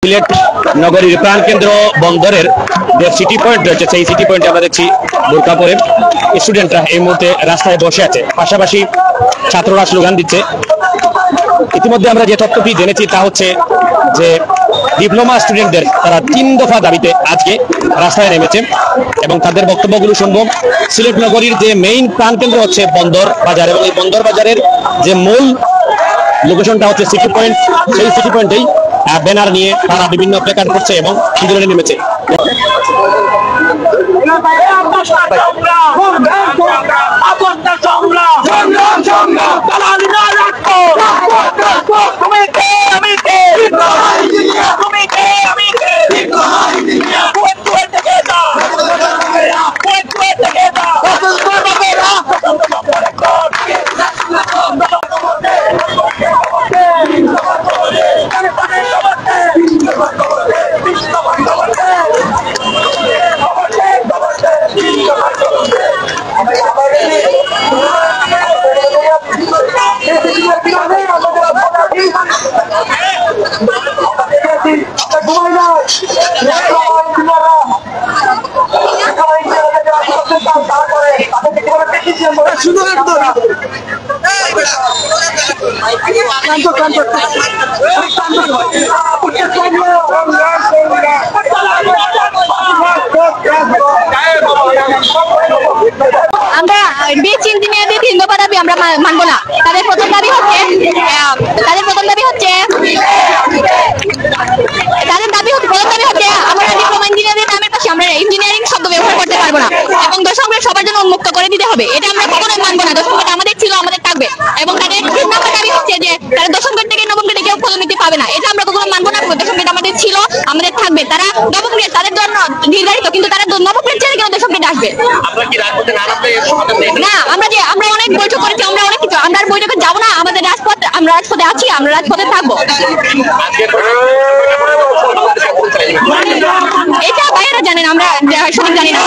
সিলেট নগরীর প্রাণকেন্দ্র বন্দরের যে সিটি পয়েন্ট রয়েছে সেই সিটি পয়েন্টে আমরা দেখছি বোরকা পরে স্টুডেন্টরা এই মুহূর্তে রাস্তায় বসে আছে, পাশাপাশি ছাত্ররা স্লোগান দিচ্ছে। ইতিমধ্যে আমরা যে তথ্যটি জেনেছি তা হচ্ছে যে ডিপ্লোমা স্টুডেন্টদের তারা 3 দফা দাবিতে আজকে রাস্তায় নেমেছে এবং তাদের বক্তব্যগুলো শুনবো। সিলেট নগরীর যে মেইন প্রাণকেন্দ্র হচ্ছে বন্দর বাজার এবং এই বন্দর বাজারের যে মূল লোকেশনটা হচ্ছে সিটি পয়েন্ট, সেই সিটি পয়েন্টেই ব্যানার নিয়ে তারা বিভিন্ন প্ল্যাকার্ড করছে এবং আন্দোলনে নেমেছে। আমরা বিচ ইঞ্জিনিয়ারদের 3 দফা দাবি আমরা মানবো না। তাদের প্রথম দাবি হচ্ছে আমরা ডিপ্লোমা ইঞ্জিনিয়ারের নামের পাশে আমরা ইঞ্জিনিয়ারিং শব্দ ব্যবহার করতে পারবো না এবং দশমকে সবার জন্য উন্মুক্ত করে দিতে হবে। এটা আমরা কখনোই মানবো না। দশমটা আমাদের ছিল, আমাদের থাকবে। এবং তাদের 3 নম্বর দাবি হচ্ছে যে তারা দশম গ্রেড থেকে নবম গ্রেডে কেউ পদোন্নতি পাবে না। এটা আমরা কখনো মানবো না। দশম গ্রেড আমাদের ছিল, আমাদের থাকবে। তারা নবম গ্রেড তাদের জন্য নির্ধারিত, কিন্তু তারা নবম গ্রেড ছেড়ে কেন দশম গ্রেডে আসবে না? আমরা অনেক বৈঠক করেছি, আমরা অনেক কিছু, আমরা বৈঠকে যাবো না। আমাদের আমরা রাজপথে আছি, আমরা রাজপথে থাকবো। এটা বাইরে জানেন, আমরা সঠিক জানি না।